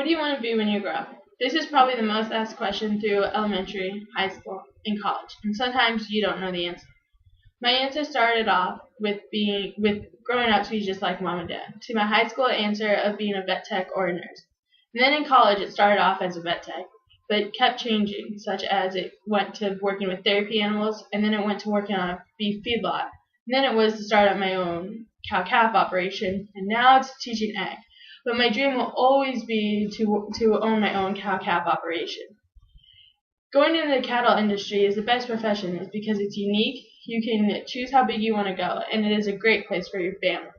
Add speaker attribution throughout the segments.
Speaker 1: What do you want to be when you grow up? This is probably the most asked question through elementary, high school, and college, and sometimes you don't know the answer. My answer started off with growing up to be just like mom and dad, to my high school answer of being a vet tech or a nurse. And then in college it started off as a vet tech, but kept changing, such as it went to working with therapy animals, and then it went to working on a beef feedlot. And then it was to start up my own cow-calf operation, and now it's teaching ag. But my dream will always be to own my own cow-calf operation. Going into the cattle industry is the best profession is because it's unique, you can choose how big you want to go, and it is a great place for your family.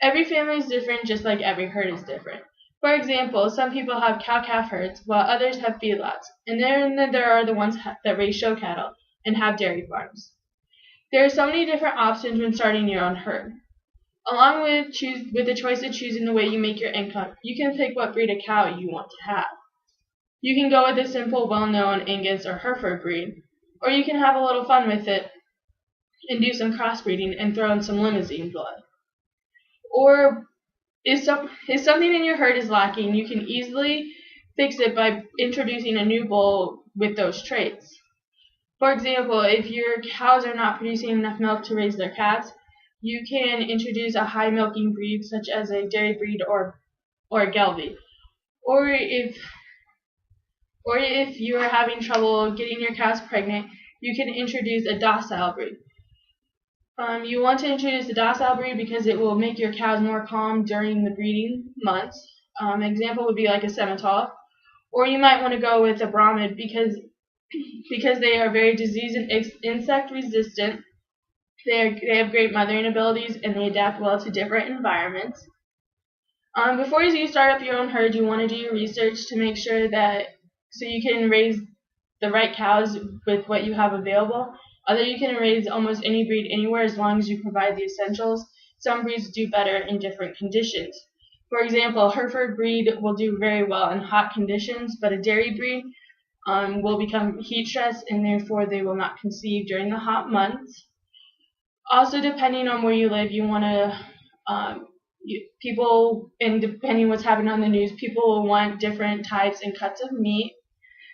Speaker 1: Every family is different, just like every herd is different. For example, some people have cow-calf herds, while others have feedlots, and then there are the ones that raise show cattle and have dairy farms. There are so many different options when starting your own herd. Along with the choice of choosing the way you make your income, you can pick what breed of cow you want to have. You can go with a simple, well-known Angus or Hereford breed, or you can have a little fun with it and do some crossbreeding and throw in some limousine blood. Or if something in your herd is lacking, you can easily fix it by introducing a new bull with those traits. For example, if your cows are not producing enough milk to raise their calves, you can introduce a high milking breed such as a dairy breed or a Gelbvieh. Or if you are having trouble getting your cows pregnant, you can introduce a docile breed. You want to introduce a docile breed because it will make your cows more calm during the breeding months. An example would be like a Simmental. Or you might want to go with a Brahmin because they are very disease and insect resistant. They have great mothering abilities and they adapt well to different environments. Before you start up your own herd, you want to do your research to make sure that so you can raise the right cows with what you have available. Although you can raise almost any breed anywhere as long as you provide the essentials, some breeds do better in different conditions. For example, a Hereford breed will do very well in hot conditions, but a dairy breed will become heat stressed and therefore they will not conceive during the hot months. Also, depending on where you live, you want to and depending what's happening on the news, people will want different types and cuts of meat.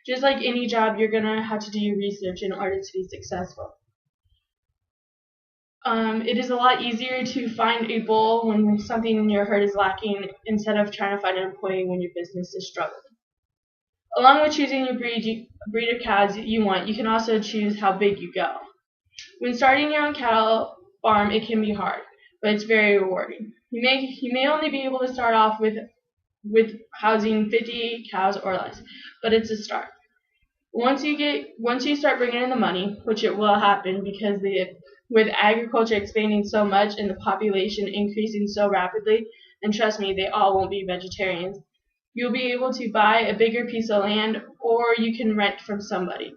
Speaker 1: Just like any job, you're going to have to do your research in order to be successful. It is a lot easier to find a bull when something in your herd is lacking instead of trying to find an employee when your business is struggling. Along with choosing your breed of cows you want, you can also choose how big you go. When starting your own cattle farm, it can be hard, but it's very rewarding. You may only be able to start off with housing 50 cows or less, but it's a start. Once you start bringing in the money, which it will happen because with agriculture expanding so much and the population increasing so rapidly, and trust me, they all won't be vegetarians, you'll be able to buy a bigger piece of land or you can rent from somebody.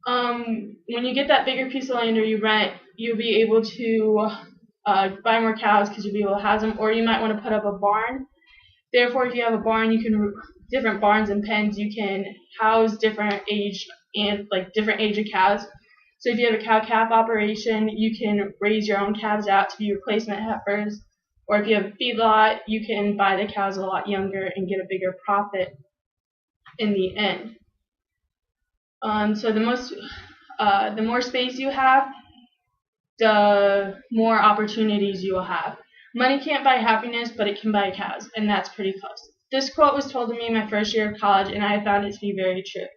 Speaker 1: When you get that bigger piece of land or you rent, you'll be able to buy more cows because you'll be able to house them, or you might want to put up a barn. Therefore, if you have a barn, different barns and pens, you can house different age of cows. So if you have a cow-calf operation, you can raise your own calves out to be replacement heifers. Or if you have a feedlot, you can buy the cows a lot younger and get a bigger profit in the end. So the more space you have, the more opportunities you will have. Money can't buy happiness, but it can buy cows, and that's pretty close. This quote was told to me my first year of college, and I found it to be very true.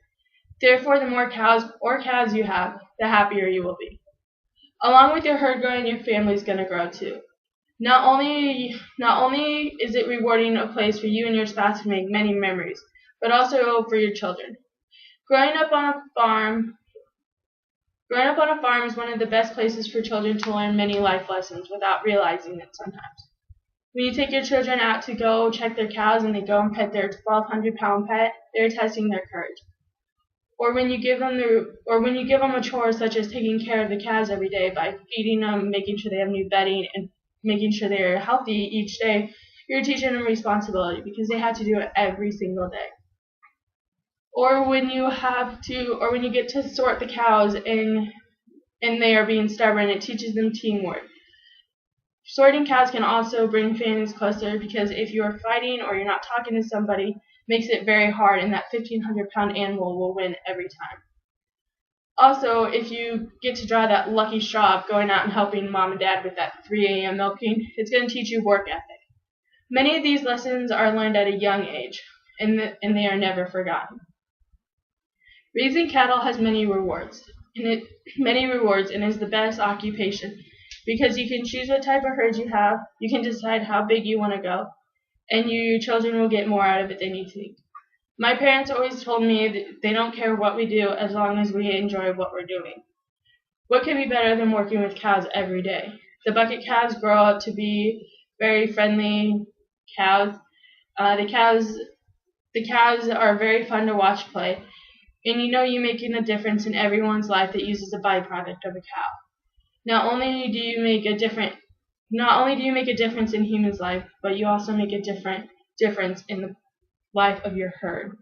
Speaker 1: Therefore, the more cows or calves you have, the happier you will be. Along with your herd growing, your family is going to grow too. Not only is it rewarding a place for you and your spouse to make many memories, but also for your children. Growing up on a farm is one of the best places for children to learn many life lessons without realizing it sometimes. When you take your children out to go check their cows and they go and pet their 1,200-pound pet, they're testing their courage. Or when you give them a chore such as taking care of the cows every day by feeding them, making sure they have new bedding, and making sure they're healthy each day, you're teaching them responsibility because they have to do it every single day. Or when you get to sort the cows and they are being stubborn, it teaches them teamwork. Sorting cows can also bring families closer because if you are fighting or you're not talking to somebody, it makes it very hard, and that 1,500-pound animal will win every time. Also, if you get to draw that lucky straw of going out and helping mom and dad with that 3 a.m. milking, it's going to teach you work ethic. Many of these lessons are learned at a young age, and they are never forgotten. Raising cattle has many rewards, and is the best occupation because you can choose what type of herd you have, you can decide how big you want to go, and your children will get more out of it than you think. My parents always told me that they don't care what we do as long as we enjoy what we're doing. What can be better than working with cows every day? The bucket calves grow up to be very friendly cows. The cows are very fun to watch play, and you're making a difference in everyone's life that uses a byproduct of a cow. Not only do you make a difference in humans' life, but you also make a difference in the life of your herd.